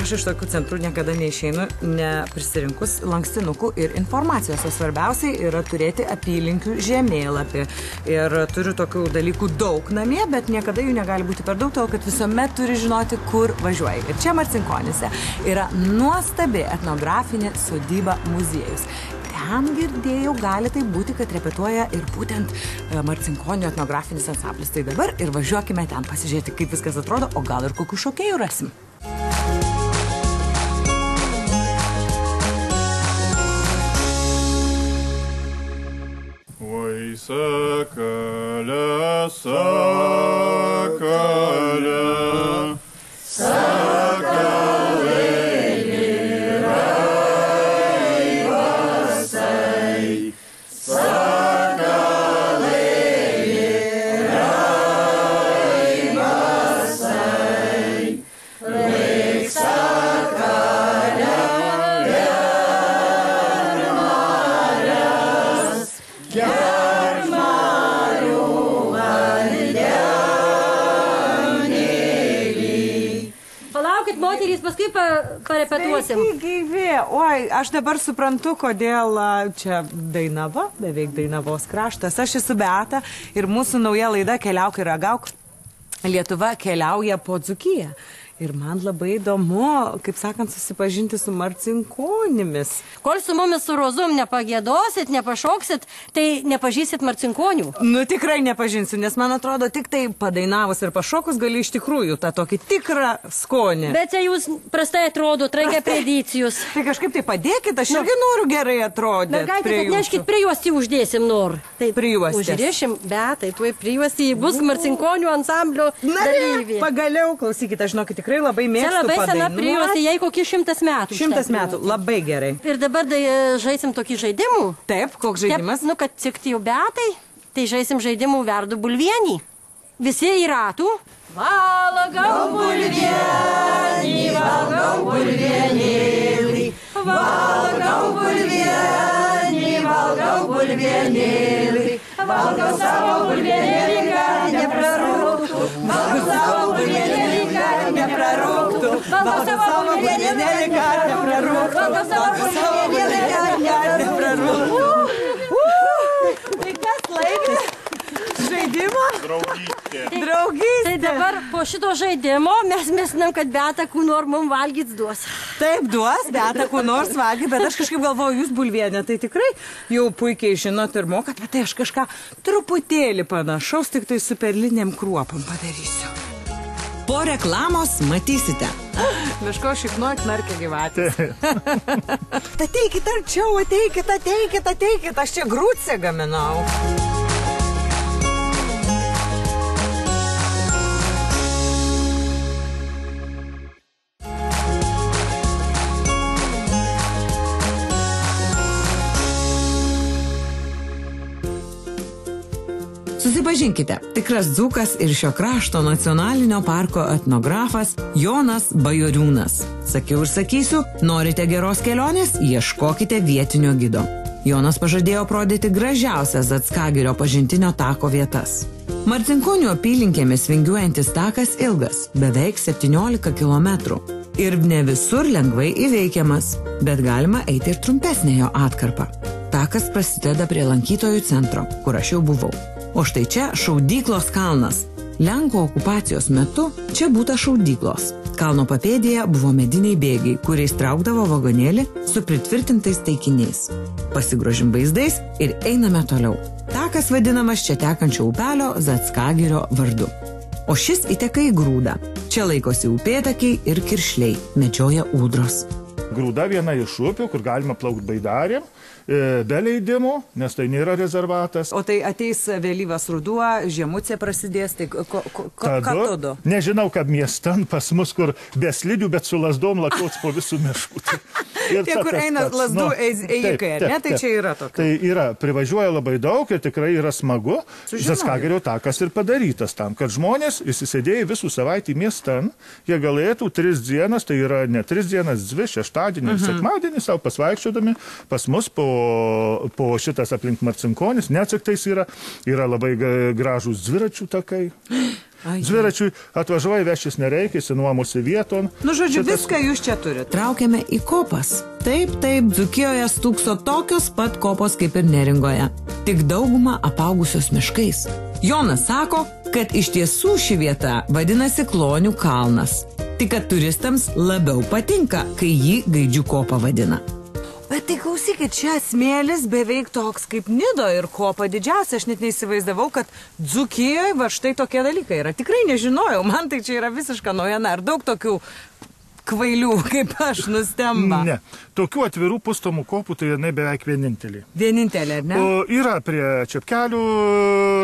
Aš iš tokių centrų niekada neišeinu, neprisirinkus lankstinukų ir informacijos. O svarbiausiai yra turėti apylinkių žemėlapį. Ir turiu tokių dalykų daug namie, bet niekada jų negali būti per daug, todėl kad visuomet turi žinoti, kur važiuoji. Ir čia Marcinkonise yra nuostabi etnografinė sodyba muziejus. Ten girdėjau, gali tai būti, kad repetuoja ir būtent Marcinkonio etnografinis ansamblis. Tai dabar ir važiuokime ten pasižiūrėti, kaip viskas atrodo, o gal ir kokių šokėjų rasim. Oi, sakale, sakale, sakalėlį raivasai, sakalėlį raivasai, reik sakalė, moterys, paskui parepetuosim. Sveiki, gyvi. Oi, aš dabar suprantu, kodėl čia Dainava, beveik Dainavos kraštas. Aš esu Beata ir mūsų nauja laida Keliauk ir ragauk. Lietuva keliauja po Dzūkiją. Ir man labai įdomu, kaip sakant, susipažinti su Marcinkonimis. Kol su mumis su Rozum nepagėdosit, nepašoksit, tai nepažįsit Marcinkonių. Nu, tikrai nepažinsiu, nes man atrodo, tik tai padainavus ir pašokus gali iš tikrųjų tą tokį tikrą skonį. Bet čia jūs prastai atrodo, traikia predicijus. Tai kažkaip tai padėkit, aš irgi noriu gerai atrodyti. Mergaitės, atneškit prijuostį, uždėsim nor. Prijuostės. Uždėšim, bet tai tuoj prijuostį bus Marcinkonių ansamblio dalyvė. Pagaliau, klausykit, aš žinokit, tikrai labai mėgstu padainuoti. Čia labai sena prijuostė, jei kokį 100 metų. 100 metų, labai gerai. Ir dabar žaisim tokį žaidimų. Taip, koks žaidimas? Nu, kad tikti jau Beatai, tai žaisim žaidimų verdu bulvienį. Visi į ratų. Valgau bulvienį, valgau bulvienėlį. Valgau bulvienį, valgau bulvienėlį. Valgau savo bulvienėlį, kad neprarūktų. Balsavo Bulienėlį, kad neprarūktų. Balsavo Bulienėlį, kad neprarūktų. Balsavo Bulienėlį, kad neprarūktų. Tai kas laimė? Žaidimo? Draugystė. Tai dabar po šito žaidimo mes mėsinam, kad Beata kur nors mums valgyt duos. Taip duos, Beata kur nors valgyt, bet aš kažkaip galvoju, jūs Bulvienė, tai tikrai jau puikiai žinot ir mokat, bet tai aš kažką truputėlį panašaus, tik tai su perlinėm kruopam padarysiu. Po reklamos matysite. Miško šiknuoj knarkia gyvatės. Ateikit arčiau, ateikit, aš čia grūcę gaminau. Susipažinkite, tikras dzūkas ir šio krašto nacionalinio parko etnografas Jonas Bajoriūnas. Sakiau ir sakysiu, norite geros kelionės, ieškokite vietinio gido. Jonas pažadėjo parodyti gražiausias Zackagirio pažintinio tako vietas. Marcinkonių apylinkėmis vingiuojantis takas ilgas, beveik 17 km. Ir ne visur lengvai įveikiamas, bet galima eiti ir trumpesnė jo atkarpą. Takas prasideda prie lankytojų centro, kur aš jau buvau. O štai čia Šaudyklos kalnas. Lenkų okupacijos metu čia būta šaudyklos. Kalno papėdėje buvo mediniai bėgiai, kuriais traukdavo vagonėlį su pritvirtintais taikiniais. Pasigrožim vaizdais ir einame toliau. Takas vadinamas čia tekančio upelio Zackagirio vardu. O šis įteka į Grūdą. Čia laikosi upėtakiai ir kiršliai, medžioja ūdros. Grūda viena iš upių, kur galima plaukti baidarėm, be leidimų, nes tai nėra rezervatas. O tai ateis vėlyvas ruduo, žiemucė prasidės, tai ką tada? Nežinau, kad miestan pas mus, kur be slidžių, bet su lasdom lakots po visų miškų. Tie, kur eina lasdų ėjikai, ne? Tai čia yra tokia. Tai yra, privažiuoja labai daug ir tikrai yra smagu. Zackagirio takas ir padarytas tam, kad žmonės įsisėdėjai visų savaitį miestan, jie galėtų 3 dienas, tai yra ne 3 dienas, 2, šeštadienį ir sekmadienį savo pasvaikščiodami pas mus po šitas aplink Marcinkonis, neatsiktais yra labai gražūs dviračių takai. Dviračiui atvažiuoja, vešis nereikia, įsinuomusi vieton. Nu, žodžiu, viską jūs čia turite. Traukiame į kopas. Taip, Dzūkijoje stūkso tokios pat kopos kaip ir Neringoje. Tik dauguma apaugusios miškais. Jonas sako, kad iš tiesų ši vieta vadinasi Klonių kalnas. Tik kad turistams labiau patinka, kai jį Gaidžių kopą vadina. Bet tai klausykit, čia smėlis beveik toks kaip Nido ir kopa didžiausia. Aš net neįsivaizdavau, kad Dzūkijoje va štai tokie dalykai yra. Tikrai nežinojau, man tai čia yra visiška naujiena. Ar daug tokių kvailių, kaip aš, nustemba? Ne, tokių atvirų pustomų kopų tai jinai beveik vienintelė. Vienintelė, ne? Yra prie Čepkelių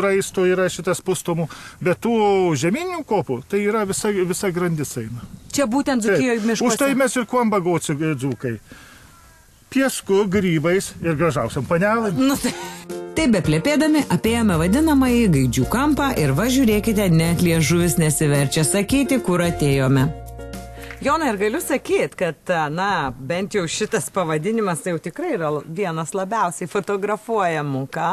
raisto, yra šitas pustomų, bet tų žeminių kopų tai yra visa grandis eina. Čia būtent Dzūkijoje miškuose. Už tai mes ir kuom bagoci dzūkai. Piesku, grybais ir gražiausiam panelai. Taip beplėpėdami apėjome vadinamąjį Gaidžių kampą ir va žiūrėkite, net liežuvis nesiverčia sakyti, kur atėjome. Jonai, ir galiu sakyti, kad, na, bent jau šitas pavadinimas tai jau tikrai yra vienas labiausiai fotografuojamų, ką?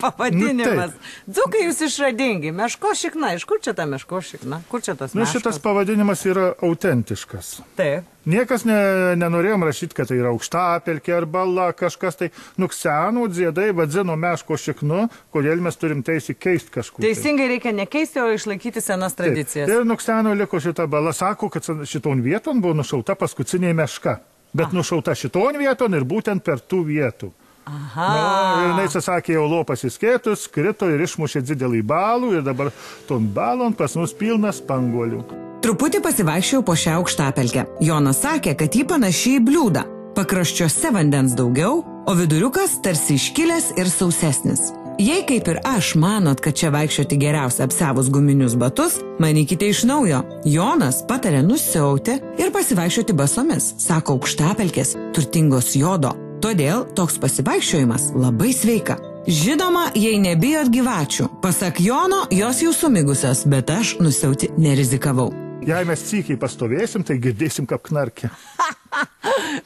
Pavadinimas. Dzūkai jūs išradingi. Meško šikna. Iš kur čia ta meško šikna? Kur čia tas meškas? Šitas pavadinimas yra autentiškas. Taip. Niekas nenorėjom rašyti, kad tai yra aukštapelkė ar bala, kažkas tai nuksenų dziedai vadzino meško šiknu, kodėl mes turim teisį keisti kažkur. Teisingai reikia nekeisti, o išlaikyti senas tradicijas. Ir nuksenų liko šita bala, sako, kad šiton vieton buvo nušauta paskutinė meška, bet nušauta šiton vieton ir būtent per tų vietų. Aha. Ir jinai sakė, jau lopas įskėtus, krito ir išmušė didelį balų ir dabar ton balon pas mus pilnas spanguolių. Truputį pasivaikščiau po šią aukštapelkę. Jonas sakė, kad ji panaši į bliūdą. Pakraščiuose vandens daugiau, o viduriukas tarsi iškilęs ir sausesnis. Jei kaip ir aš manot, kad čia vaikščioti geriausia apsiavus guminius batus, manykite iš naujo. Jonas patarė nusiauti ir pasivaikščioti basomis, sako aukštapelkės, turtingos jodo. Todėl toks pasivaikščiojimas labai sveika. Žinoma, jei nebijot gyvačių. Pasak Jono, jos jau sumigusios, bet aš nusiauti nerizikavau. Jei mes cykiai pastovėsim, tai girdėsim, kaip knarkia.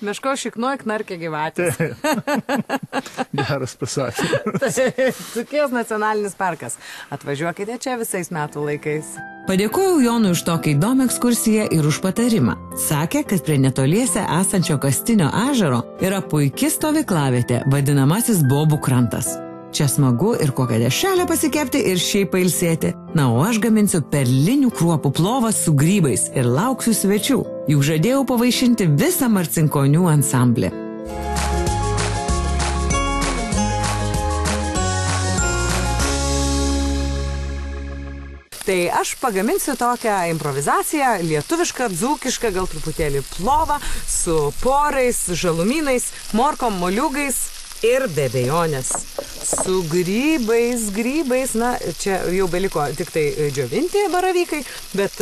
Meško šiknoj knarkia gyvatės. Geras pasakymas. Dzūkijos nacionalinis parkas. Atvažiuokite čia visais metų laikais. Padėkojau Jonui už tokią įdomią ekskursiją ir už patarimą. Sakė, kad prie netoliese esančio Kastinio ežero yra puiki stovyklavietė, vadinamasis Bobų krantas. Čia smagu ir kokią dešrelę pasikepti ir šiaip pailsėti. Na, o aš gaminsiu perlinių kruopų plovą su grybais ir lauksiu svečių. Juk žadėjau pavaišinti visą marcinkonių ansamblį. Tai aš pagaminsiu tokią improvizaciją, lietuvišką, dzūkišką, gal truputėlį plovą su porais, žalumynais, morkom, moliūgais ir be abejonės su grybais. Na, čia jau beliko tik tai džiovinti baravykai, bet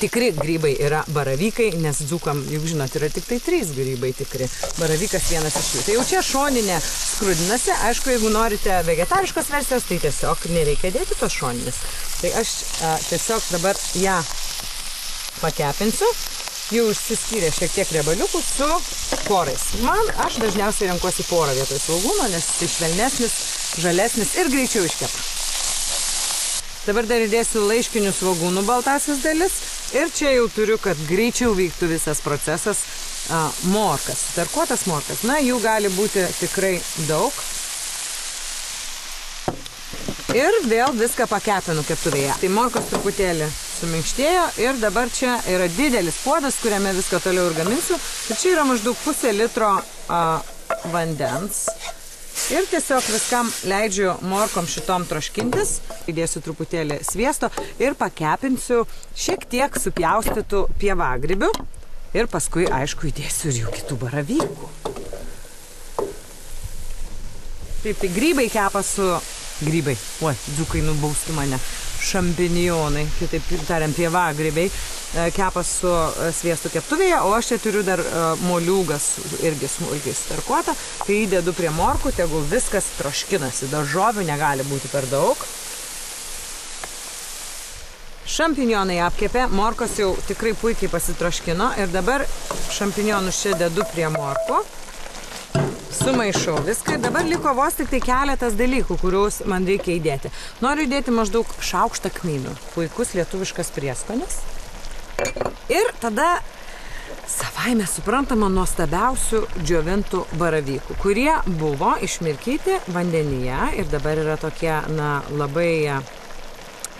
tikri grybai yra baravykai, nes dzūkam, juk žinot, yra tik tai 3 grybai tikri. Baravykas vienas iš jų. Tai jau čia šoninė skrudinasi. Aišku, jeigu norite vegetariškos versijos, tai tiesiog nereikia dėti tos šoninės. Tai aš tiesiog dabar ją pakepinsiu. Jau išsiskyrė šiek tiek riebaliukų su porais. Aš dažniausiai renkuosi porą vietoj svogūno, nes tai švelnesnis, žalesnis ir greičiau iškepa. Dabar dar įdėsiu laiškinių svogūnų baltasis dalis ir čia jau turiu, kad greičiau vyktų visas procesas, morkas, tarkuotas morkas. Na, jų gali būti tikrai daug. Ir vėl viską pakepinu keptuvėje. Tai morkos truputėlį suminkštėjo ir dabar čia yra didelis puodas, kuriame viską toliau ir gaminsiu. Ir čia yra maždaug pusė litro vandens. Ir tiesiog viskam leidžiu morkom šitom troškintis. Įdėsiu truputėlį sviesto ir pakepinsiu šiek tiek supjaustytų pievagrybių. Ir paskui, aišku, įdėsiu ir jų kitų baravykų. Taip, tai grybai kepa su... Grybai. Oi, dzūkai nubausti mane. Šampinjonai, kitaip tariant, pievagrybiai, kepa su sviestu keptuvėje, o aš čia turiu dar moliūgas, irgi smulkiai starkuota, tai įdedu prie morkų, tegul viskas troškinasi, daržovių negali būti per daug. Šampinjonai apkepė, morkos jau tikrai puikiai pasitroškino ir dabar šampinjonus čia dedu prie morkų. Sumaišau viską. Dabar liko vos tik tai keletas dalykų, kuriuos man reikia įdėti. Noriu įdėti maždaug šaukštą kmynų. Puikus lietuviškas prieskonis. Ir tada savaime suprantama nuostabiausių džiovintų baravykų, kurie buvo išmirkyti vandenyje ir dabar yra tokie, na, labai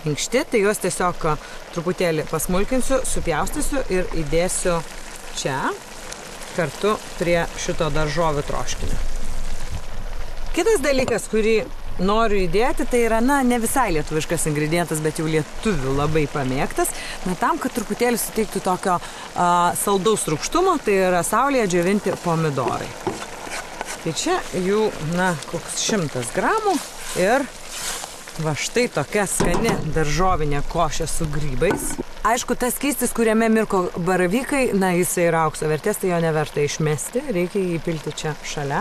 minkšti. Tai juos tiesiog truputėlį pasmulkinsiu, supjaustysiu ir įdėsiu čia. Kartu prie šito daržovių troškinio. Kitas dalykas, kurį noriu įdėti, tai yra, na, ne visai lietuviškas ingredientas, bet jau lietuvių labai pamėgtas. Na, tam, kad truputėlį suteiktų tokio saldaus rūgštumo, tai yra saulėje džiovinti pomidorai. Tai čia jų, na, koks 100 gramų ir va štai tokia skani daržovinė košė su grybais. Aišku, tas skystis, kuriame mirko baravykai, na, jisai yra aukso vertės, tai jo neverta išmesti, reikia jį įpilti čia šalia.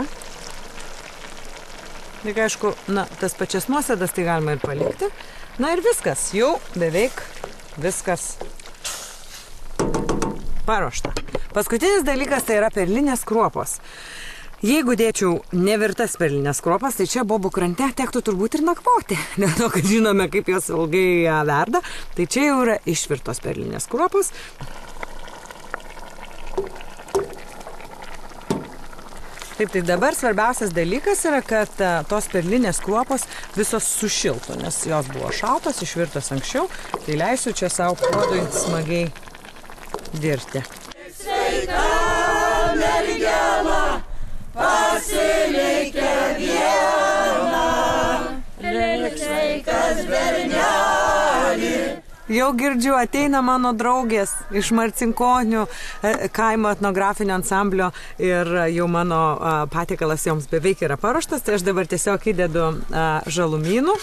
Tik aišku, na, tas pačias nuosėdas tai galima ir palikti. Na ir viskas, jau beveik viskas paruošta. Paskutinis dalykas tai yra perlinės kruopos. Jeigu dėčiau nevirtas perlinės kruopas, tai čia Bobų krante tektų turbūt ir nakvoti. Dėl to, kad žinome, kaip jos ilgai verda, tai čia jau yra išvirtos perlinės kruopos. Taip, tai dabar svarbiausias dalykas yra, kad tos perlinės kruopos visos sušiltų, nes jos buvo šaltos, išvirtos anksčiau, tai leisiu čia savo puodui smagiai dirti. Sveika mergela! Pasilikę vieną, lik sveikas bernelį. Jau girdžiu, ateina mano draugės iš Marcinkonių kaimo etnografinio ansamblio ir jau mano patiekalas joms beveik yra paruoštas, tai aš dabar tiesiog įdedu žalumynų,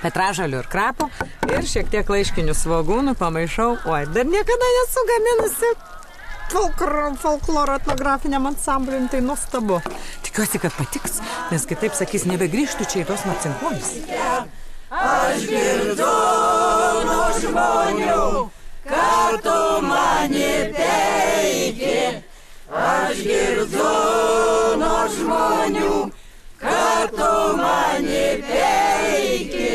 petražalių ir krapų ir šiek tiek laiškinių svogūnų pamaišau. Oi, dar niekada nesu gaminusi folkloro etnografiniam ansambliui, tai nuostabu. Tikiuosi, kad patiks, nes kitaip sakys, nebegrįžtų čia į tos Marcinkonis. Aš girdu nuo žmonių, kad tu mane peiki, aš girdžiu nuo žmonių, kad tu mane peiki.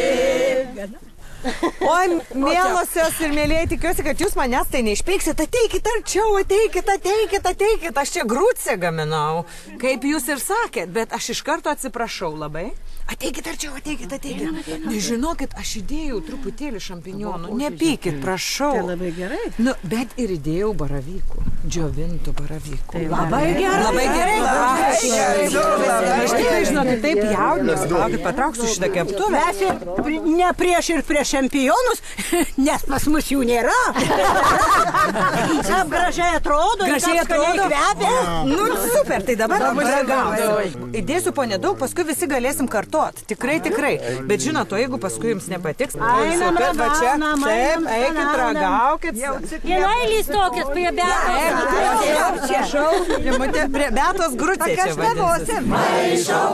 Oi, mielosios ir mėlėjai, tikiuosi, kad jūs manęs tai neišpeiksit. Ateikit arčiau, ateikit. Aš čia grūcę gaminau, kaip jūs ir sakėt, bet aš iš karto atsiprašau labai. Ateikit arčiau, ateikit. Nežinokit, aš įdėjau truputėlį šampinionų. Nepykit, prašau. Tai labai gerai. Nu, bet ir įdėjau baravykų, džiovintų baravykų. Tai labai gerai. Aš tikrai, žinokit, taip jaudinuosi. Palaukit, patrauksiu šitą keptuvę. Mes ir ne prieš ir prieš čempionus, nes pas mus jų nėra. Sap gražiai atrodo. Gražiai atrodo. Kvepia. Nu, super, tai dabar ragausiu. Įdėsiu po nedaug, paskui visi galėsim kartuoti. Tikrai. Bet žinot, o jeigu paskui jums nepatiks, Einam, taip, eikit, ragaukit. Vienai lystokit prie Prie Betos Grucė čia vadinasi. Maišau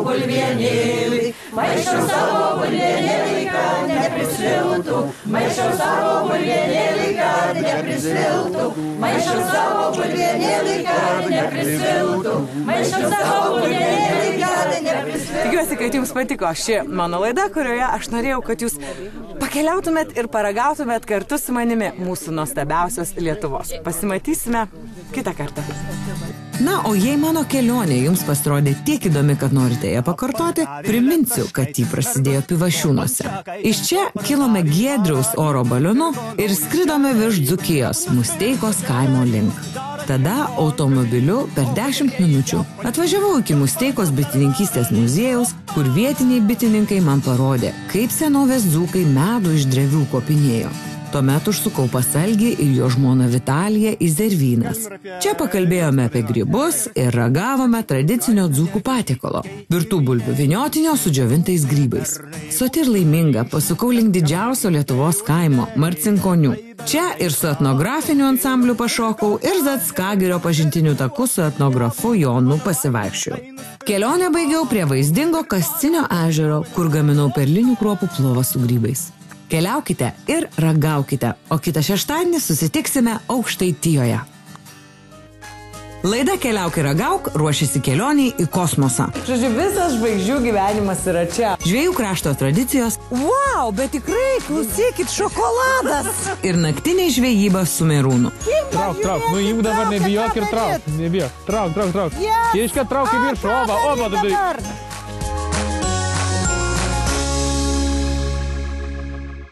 bulvienėlį, maišau savo bulvienėlį, kad neprisviltų. Maišau savo bulvienėlį, kad neprisviltų. Maišau savo bulvienėlį, kad neprisviltų. Maišau savo bulvienėlį, kad neprisviltų. Tikiuosi, kad jums patiko ši mano laida, kurioje aš norėjau, kad jūs pakeliautumėt ir paragautumėt kartu su manimi mūsų nuostabiausios Lietuvos. Pasimatysime kitą kartą. Na, o jei mano kelionė jums pasirodė tiek įdomi, kad norite ją pakartoti, priminsiu, kad ji prasidėjo Pivašiūnuose. Iš čia kilome Giedriaus oro balionu ir skridome virš Dzūkijos, Musteikos kaimo link. Tada automobiliu per 10 minučių atvažiavau iki Musteikos bitininkystės muziejaus, kur vietiniai bitininkai man parodė, kaip senovės dzūkai medų iš drevių kopinėjo. Tuomet užsukau pas Algį ir jo žmoną Vitaliją į Zervynas. Čia pakalbėjome apie grybus ir ragavome tradicinio dzūkų patiekalo – virtų bulvių vyniotinio su džiovintais grybais. Soti ir laiminga pasukau link didžiausio Lietuvos kaimo – Marcinkonių. Čia ir su etnografiniu ansambliu pašokau ir Zackagirio pažintiniu taku su etnografu Jonu pasivaikščiojau. Kelionę baigiau prie vaizdingo Kascinio ežero, kur gaminau perlinių kruopų plovą su grybais. Keliaukite ir ragaukite, o kitą šeštadienį susitiksime Aukštaitijoje. Laida Keliauk ir ragauk ruošiasi kelioniai į kosmosą. Žodžiu, visas žvaigždžių gyvenimas yra čia. Žvejų krašto tradicijos. Wow, bet tikrai, klausykit, šokoladas. Ir naktiniai žvejyba su Merūnu. Trauk, nu jų dabar nebijok ir trauk. Nebijok, trauk. Iškart trauk į viršų, oba, dabar.